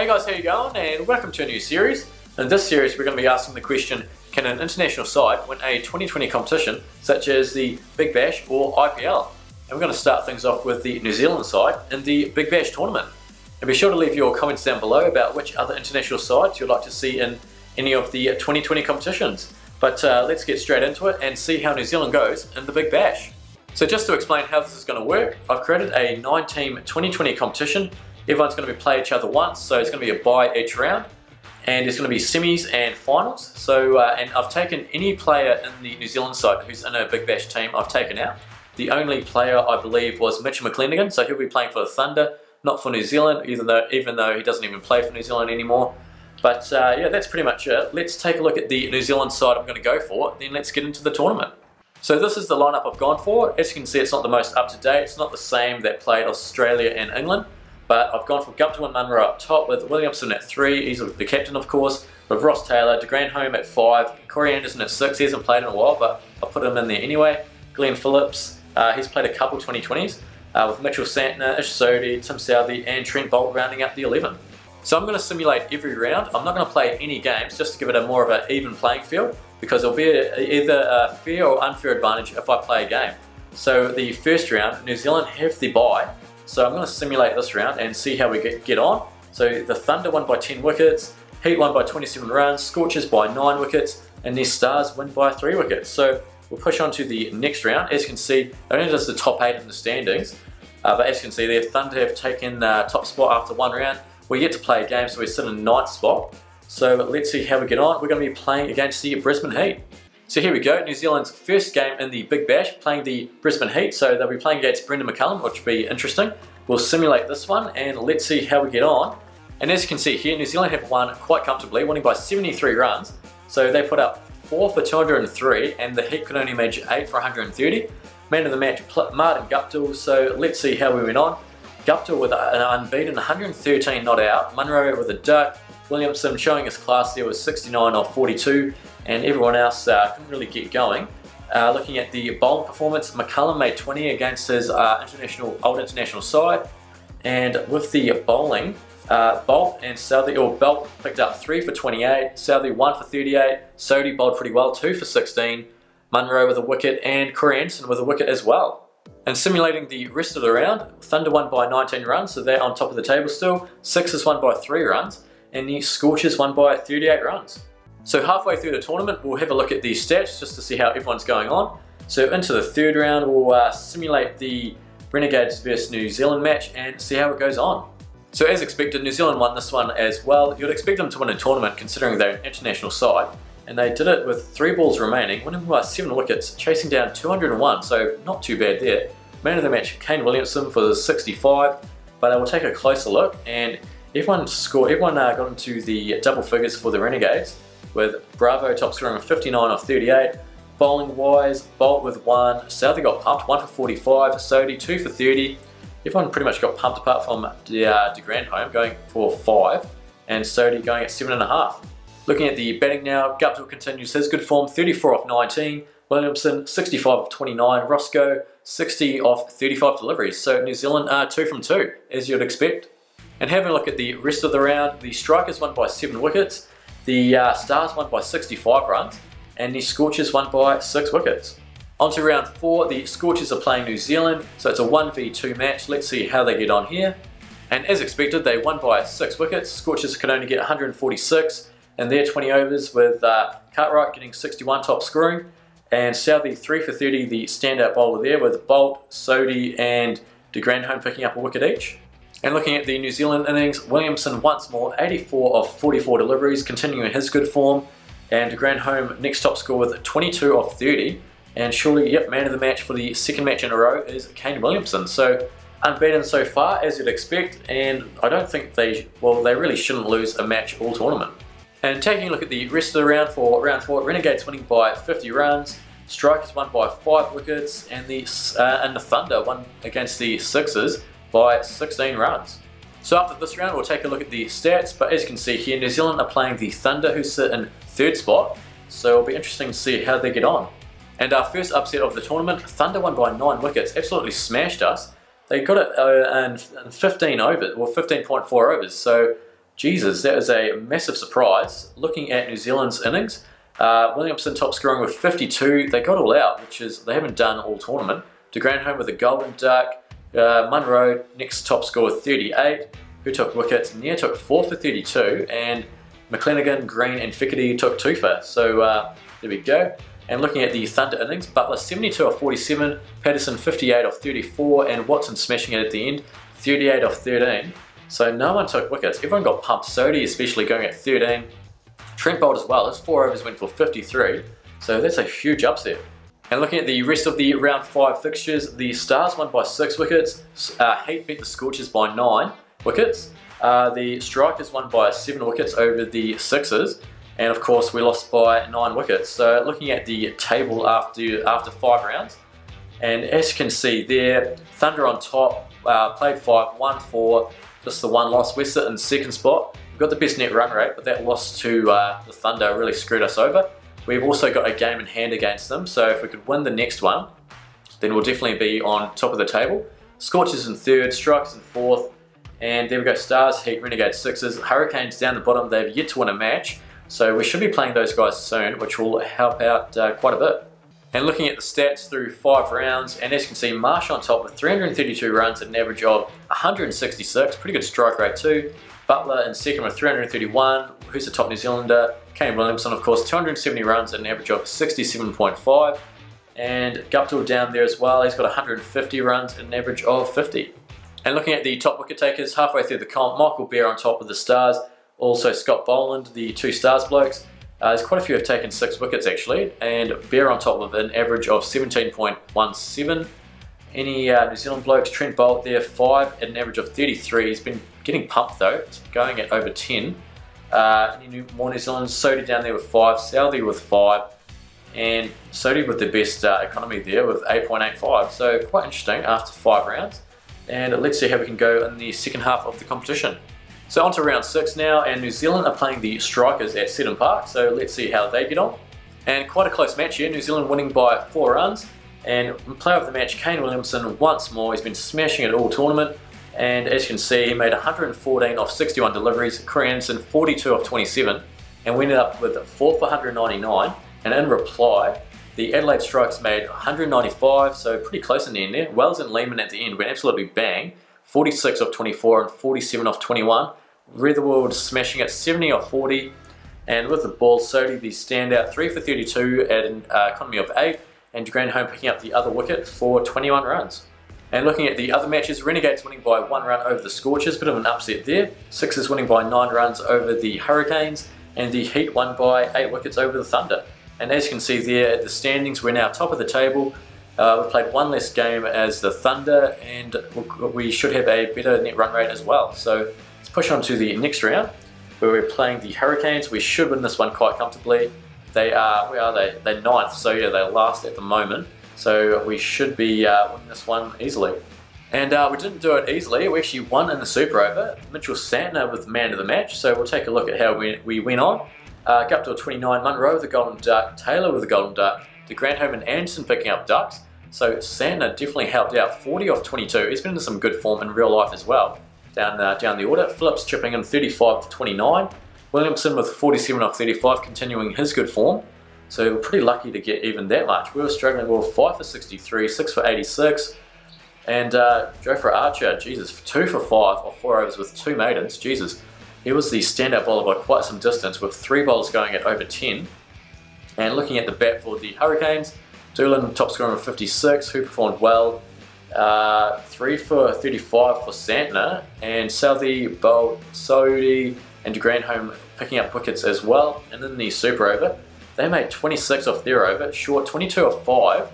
Hey guys, how you going? And welcome to a new series. In this series we're going to be asking the question, can an international side win a 2020 competition such as the Big Bash or IPL? And we're going to start things off with the New Zealand side in the Big Bash tournament. And be sure to leave your comments down below about which other international sides you'd like to see in any of the 2020 competitions. But let's get straight into it and see how New Zealand goes in the Big Bash. So just to explain how this is going to work, I've created a 9-team 2020 competition. Everyone's going to play each other once, so it's going to be a bye each round. And there's going to be semis and finals. So, and I've taken any player in the New Zealand side who's in a Big Bash team, I've taken out. The only player I believe was Mitch McClenaghan, so he'll be playing for the Thunder, not for New Zealand, even though he doesn't even play for New Zealand anymore. But yeah, that's pretty much it. Let's take a look at the New Zealand side I'm going to go for, then let's get into the tournament. So this is the lineup I've gone for. As you can see, it's not the most up to date. It's not the same that played Australia and England. But I've gone for Guptill and Munro up top with Williamson at 3, he's the captain of course, with Ross Taylor, de Grandhomme at 5, Corey Anderson at 6, he hasn't played in a while but I'll put him in there anyway. Glenn Phillips, he's played a couple 2020s, with Mitchell Santner, Ish Sodhi, Tim Southey and Trent Boult rounding out the 11. So I'm going to simulate every round. I'm not going to play any games just to give it a more of an even playing field, because it'll be either a fair or unfair advantage if I play a game. So the first round, New Zealand have the bye. So I'm going to simulate this round and see how we get on. So the Thunder won by 10 wickets, Heat won by 27 runs, Scorchers by 9 wickets, and their Stars win by 3 wickets. So we'll push on to the next round. As you can see, it only does the top 8 in the standings. But as you can see there, Thunder have taken top spot after one round. We're yet to play a game, so we're still in 9th spot. So let's see how we get on. We're going to be playing against the Brisbane Heat. So here we go, New Zealand's first game in the Big Bash, playing the Brisbane Heat. So they'll be playing against Brendan McCullum, which will be interesting. We'll simulate this one and let's see how we get on. And as you can see here, New Zealand have won quite comfortably, winning by 73 runs. So they put up 4 for 203 and the Heat could only manage 8 for 130. Man of the match, Martin Guptill. So let's see how we went on. Guptill with an unbeaten 113 not out, Munro with a duck, Williamson showing his class there with 69 off 42, and everyone else couldn't really get going. Looking at the bowling performance, McCullum made 20 against his old international side, and with the bowling, Boult and Southey, Boult picked up 3 for 28, Southey 1 for 38, Sodhi bowled pretty well, 2 for 16, Munro with a wicket, and Corey Anderson with a wicket as well. And simulating the rest of the round, Thunder won by 19 runs, so they're on top of the table still, Sixers won by 3 runs, and the Scorchers won by 38 runs. So halfway through the tournament, we'll have a look at the stats just to see how everyone's going on. So into the third round, we'll simulate the Renegades vs New Zealand match and see how it goes on. So as expected, New Zealand won this one as well. You'd expect them to win a tournament considering they're an international side. And they did it with 3 balls remaining, winning by 7 wickets, chasing down 201, so not too bad there. Man of the match, Kane Williamson for the 65, but I will take a closer look and everyone got into the double figures for the Renegades, with Bravo top scoring with 59 off 38. Bowling wise, Boult with 1, Southey got pumped, 1 for 45, Sodhi 2 for 30. Everyone pretty much got pumped apart from de Grandhomme going for 5, and Sodhi going at 7.5. Looking at the batting now, Guptill continues his good form, 34 off 19, Williamson 65 off 29, Roscoe 60 off 35 deliveries. So New Zealand are 2 from 2, as you'd expect. And having a look at the rest of the round, the Strikers won by 7 wickets, the Stars won by 65 runs, and the Scorchers won by 6 wickets. On to round 4, the Scorchers are playing New Zealand, so it's a 1v2 match. Let's see how they get on here. And as expected, they won by 6 wickets. Scorchers could only get 146 in their 20 overs, with Cartwright getting 61 top scoring, and Southey 3 for 30, the standout bowler there, with Boult, Sodhi and de Grandhomme picking up a wicket each. And looking at the New Zealand innings, Williamson once more, 84 off 44 deliveries, continuing his good form, and de Grandhomme next top score with 22 off 30, and surely, yep, man of the match for the second match in a row is Kane Williamson. So unbeaten so far, as you'd expect, and I don't think they really shouldn't lose a match all tournament. And taking a look at the rest of the round for round 4, Renegades winning by 50 runs, Strikers won by 5 wickets, and the Thunder won against the Sixers by 16 runs. So after this round, we'll take a look at the stats, but as you can see here, New Zealand are playing the Thunder, who sit in 3rd spot, so it'll be interesting to see how they get on. And our first upset of the tournament, Thunder won by 9 wickets, absolutely smashed us. They got it in 15 overs, or 15.4 overs, so Jesus, that is a massive surprise. Looking at New Zealand's innings, Williamson top scoring with 52. They got all out, which is they haven't done all tournament. De Granholm with a golden duck. Munro next top score with 38. Who took wickets? Near took 4 for 32, and McClenaghan, Green and Fickety took 2 for. So there we go. And looking at the Thunder innings, Butler 72 off 47, Patterson 58 off 34, and Watson smashing it at the end, 38 off 13. So no one took wickets. Everyone got pumped. Sodhi especially going at 13. Trent bowled as well. His 4 overs went for 53. So that's a huge upset. And looking at the rest of the round 5 fixtures, the Stars won by 6 wickets. Heat beat the Scorchers by 9 wickets. The Strikers won by 7 wickets over the Sixers. And of course we lost by 9 wickets. So looking at the table after 5 rounds, and as you can see there, Thunder on top, played 5, won 4, just the 1 loss. We're sitting in second spot. We've got the best net run rate, but that loss to the Thunder really screwed us over. We've also got a game in hand against them, so if we could win the next one, then we'll definitely be on top of the table. Scorchers in 3rd, Strikers in 4th, and there we go, Stars, Heat, Renegades, Sixers, Hurricanes down the bottom. They've yet to win a match, so we should be playing those guys soon, which will help out quite a bit. And looking at the stats through 5 rounds, and as you can see, Marsh on top with 332 runs at an average of 166, pretty good strike rate too. Butler in second with 331, who's the top New Zealander? Kane Williamson, of course, 270 runs at an average of 67.5. And Guptill down there as well, he's got 150 runs at an average of 50. And looking at the top wicket takers, halfway through the comp, Michael Bear on top with the Stars, also Scott Boland, the 2 Stars blokes. There's quite a few have taken 6 wickets actually, and Bear on top with an average of 17.17. Any New Zealand blokes, Trent Bolt there, 5 at an average of 33. He's been getting pumped though, it's going at over 10. Any more New Zealanders, Sodhi down there with 5, Southey with 5, and Sodhi with the best economy there with 8.85. So quite interesting after 5 rounds. And let's see how we can go in the second half of the competition. So on to round 6 now, and New Zealand are playing the Strikers at Seddon Park, so let's see how they get on. And quite a close match here, New Zealand winning by 4 runs, and player of the match, Kane Williamson, once more. He's been smashing it all tournament, and as you can see, he made 114 off 61 deliveries, Corey Anderson 42 off 27, and we ended up with 4 for 199, and in reply, the Adelaide Strikers made 195, so pretty close in the end there. Wells and Lehman at the end went absolutely bang, 46 off 24 and 47 off 21. Retherwood smashing it 70 off 40. And with the ball, Sodhi the standout, 3 for 32 at an economy of 8. And De Granholm picking up the other wicket for 21 runs. And looking at the other matches, Renegades winning by 1 run over the Scorchers, bit of an upset there. Sixers winning by 9 runs over the Hurricanes. And the Heat won by 8 wickets over the Thunder. And as you can see there at the standings, we're now top of the table. We've played 1 less game as the Thunder, and we should have a better net run rate as well. So let's push on to the next round, where we're playing the Hurricanes. We should win this one quite comfortably. They are, where are they? They're 9th, so yeah, they're last at the moment. So we should be winning this one easily. And we didn't do it easily. We actually won in the Super Over. Mitchell Santner with man of the match. So we'll take a look at how we went on. Guptill 29, Munro with the golden duck, Taylor with the golden duck, De Granholm and Anderson picking up ducks. So Santner definitely helped out, 40 off 22. He's been in some good form in real life as well. Down the order, Phillips chipping in 35 off 29. Williamson with 47 off 35, continuing his good form. So we're pretty lucky to get even that much. We were struggling, we were 5 for 63, 6 for 86. And Gjweavr Archer, Jesus, 2 for 5 off 4 overs with 2 maidens. Jesus, he was the standout bowler by quite some distance with 3 bowlers going at over 10. And looking at the bat for the Hurricanes, Doolan top scorer with 56, who performed well. 3 for 35 for Santner, and Southey, Bolt, Sodhi and De Granholm picking up wickets as well. And in the Super Over, they made 26 off their over, Short 22 off 5,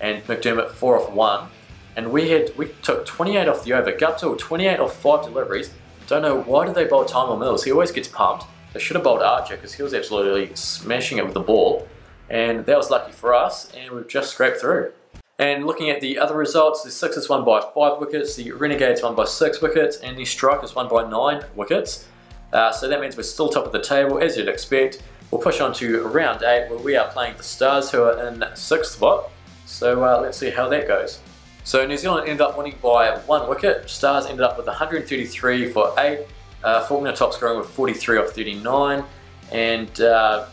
and McDermott 4 off 1. And we took 28 off the over, Guptill 28 off 5 deliveries. Don't know why did they bowl Tymal Mills, he always gets pumped. They should have bowled Archer because he was absolutely smashing it with the ball. And that was lucky for us, and we've just scraped through. And looking at the other results, the Sixers won by 5 wickets, the Renegades won by 6 wickets, and the Strikers won by 9 wickets. So that means we're still top of the table, as you'd expect. We'll push on to round 8, where we are playing the Stars, who are in 6th spot. So let's see how that goes. So New Zealand ended up winning by 1 wicket. Stars ended up with 133 for 8. Faulkner top scoring with 43 off 39. And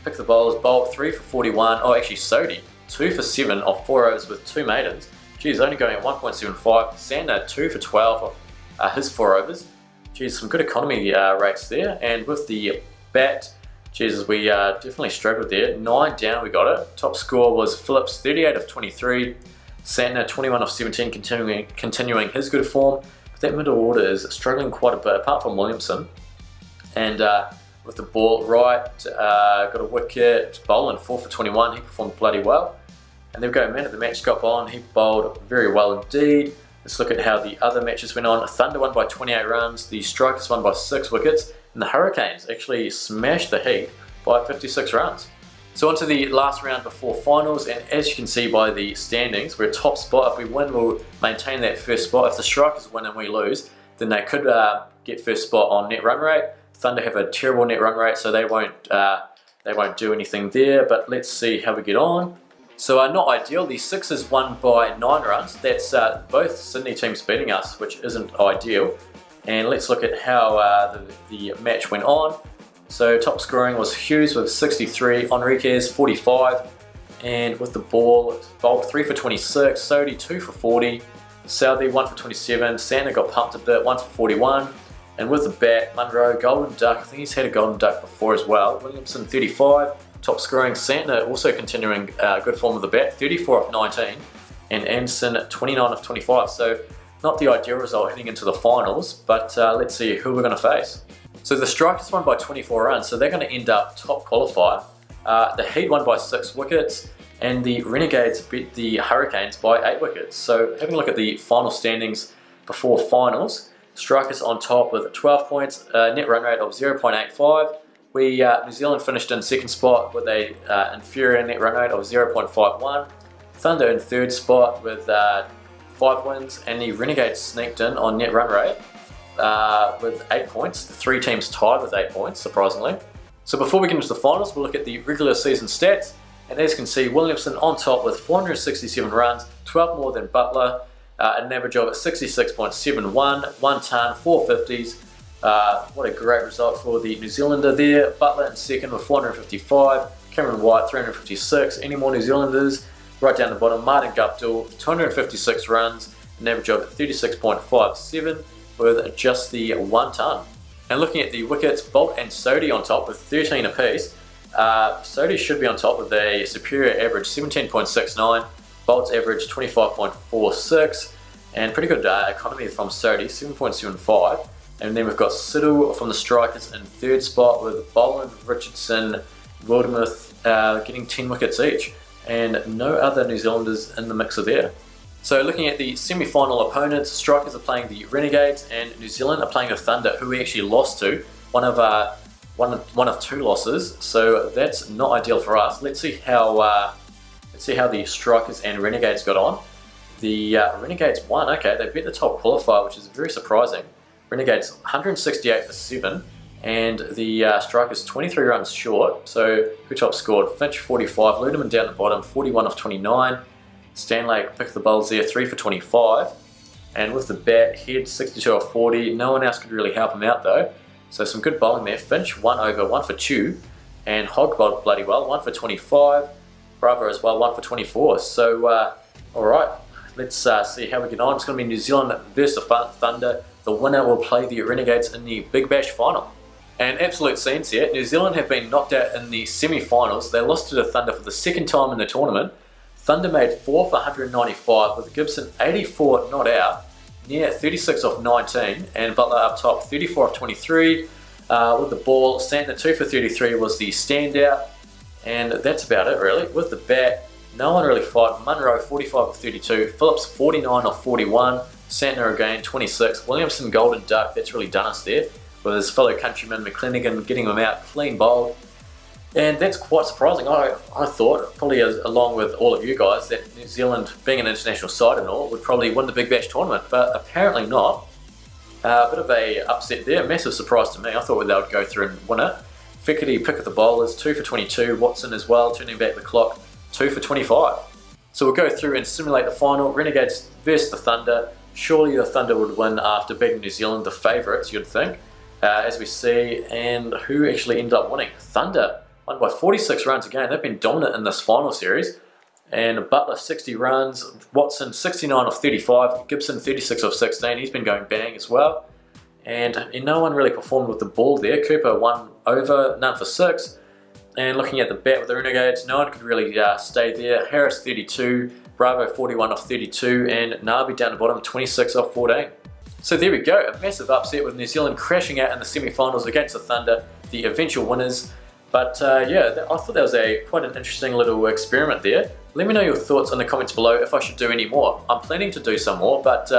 pick the bowlers, Bolt 3 for 41. Oh, actually Sodhi 2 for 7 off 4 overs with 2 maidens. Geez, only going at 1.75. Santner 2 for 12 off his 4 overs. Geez, some good economy rates there. And with the bat, Jesus, we definitely struggled there. 9 down, we got it. Top score was Phillips 38 of 23. Santner 21 of 17, continuing his good form. But that middle order is struggling quite a bit, apart from Williamson. And with the ball right, got a wicket, bowling 4 for 21. He performed bloody well. And there we go, man of the match, Scott Boland. He bowled very well indeed. Let's look at how the other matches went on. Thunder won by 28 runs, the Strikers won by 6 wickets, and the Hurricanes actually smashed the Heat by 56 runs. So on to the last round before finals, and as you can see by the standings, we're top spot. If we win, we'll maintain that first spot. If the Strikers win and we lose, then they could get first spot on net run rate. Thunder have a terrible net run rate, so they won't do anything there, but let's see how we get on. So not ideal, the Sixers won by 9 runs. That's both Sydney teams beating us, which isn't ideal. And let's look at how the match went on. So top scoring was Hughes with 63, Enriquez 45, and with the ball, Bolt 3 for 26, Sodhi 2 for 40, Southey 1 for 27, Santner got pumped a bit, 1 for 41, and with the bat, Munro, golden duck, I think he's had a golden duck before as well, Williamson 35, top scoring, Santner also continuing good form of the bat, 34 of 19, and Anderson 29 of 25. So not the ideal result heading into the finals, but let's see who we're going to face. So the Strikers won by 24 runs, so they're going to end up top qualifier. The Heat won by 6 wickets, and the Renegades beat the Hurricanes by 8 wickets. So having a look at the final standings before finals, Strikers on top with 12 points, net run rate of 0.85. New Zealand finished in second spot with a inferior net run rate of 0.51. Thunder in third spot with 5 wins, and the Renegades sneaked in on net run rate with 8 points. The 3 teams tied with 8 points, surprisingly. So before we get into the finals, we'll look at the regular season stats. And as you can see, Williamson on top with 467 runs, 12 more than Butler, an average of 66.71, 1 ton, 4 50s. What a great result for the New Zealander there. Butler in second with 455, Cameron White 356. Any more New Zealanders? Right down the bottom, Martin Guptill 256 runs, an average of 36.57 with just the 1 ton. And looking at the wickets, Bolt and Sodhi on top with 13 apiece. Sodhi should be on top with a superior average 17.69, Bolt's average 25.46, and pretty good economy from Sodhi, 7.75. And then we've got Siddle from the Strikers in third spot with Boland, Richardson, Wildermuth getting 10 wickets each, and no other New Zealanders in the mixer there. So looking at the semi-final opponents, Strikers are playing the Renegades and New Zealand are playing the Thunder, who we actually lost to, one of 2 losses, so that's not ideal for us. Let's see how the Strikers and Renegades got on. The Renegades won. Okay, they beat the top qualifier, which is very surprising. Renegades 168 for 7, and the Strikers 23 runs short. So who top scored? Finch 45, Ludeman down the bottom 41 of 29. Stanlake picked the bowls there 3 for 25, and with the bat, Head 62 of 40. No one else could really help him out though. So some good bowling there. Finch 1 over, 1 for 2, and Hogg bowled bloody well, 1 for 25. Bravo as well, 1 for 24. So alright, let's see how we get on. It's going to be New Zealand versus Thunder. The winner will play the Renegades in the Big Bash final. And absolute scenes here. New Zealand have been knocked out in the semi-finals. They lost to the Thunder for the 2nd time in the tournament. Thunder made 4 for 195 with Gibson 84 not out, near 36 off 19, and Butler up top 34 off 23. With the ball, Santner 2 for 33 was the standout, and that's about it really. With the bat, no one really fought. Munro 45 off 32, Phillips 49 off 41, Santner again 26, Williamson golden duck, that's really done us there, with his fellow countryman McClenaghan getting him out clean bowled. And that's quite surprising. I thought, probably along with all of you guys, that New Zealand, being an international side and all, would probably win the Big Bash tournament, but apparently not. A bit of a upset there, massive surprise to me. I thought they would go through and win it. Fickety pick of the bowlers, 2 for 22, Watson as well, turning back the clock, 2 for 25. So we'll go through and simulate the final, Renegades versus the Thunder. Surely the Thunder would win after beating New Zealand, the favourites, you'd think. as we see, and who actually ended up winning? Thunder won by 46 runs again. They've been dominant in this final series. And Butler 60 runs, Watson 69 of 35, Gibson 36 of 16. He's been going bang as well. And no one really performed with the ball there. Cooper 1 over, none for 6. And looking at the bat with the Renegades, no one could really stay there. Harris 32, Bravo 41 of 32, and Nabi down the bottom 26 of 14. So there we go, a massive upset with New Zealand crashing out in the semi-finals against the Thunder, the eventual winners. But yeah, I thought that was quite an interesting little experiment there. Let me know your thoughts in the comments below if I should do any more. I'm planning to do some more, but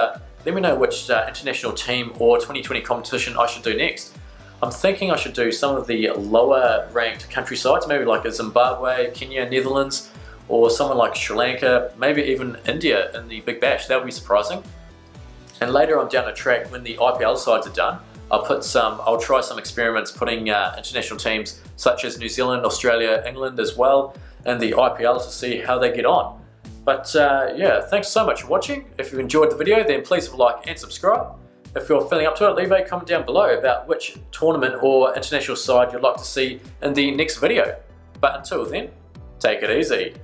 let me know which international team or 2020 competition I should do next. I'm thinking I should do some of the lower ranked country sides, maybe like a Zimbabwe, Kenya, Netherlands, or someone like Sri Lanka, maybe even India in the Big Bash. That would be surprising. And later on down the track, when the IPL sides are done, I'll try some experiments putting international teams such as New Zealand, Australia, England as well in the IPL to see how they get on. But yeah, thanks so much for watching. If you enjoyed the video, then please leave a like and subscribe. If you're feeling up to it, leave a comment down below about which tournament or international side you'd like to see in the next video. But until then, take it easy.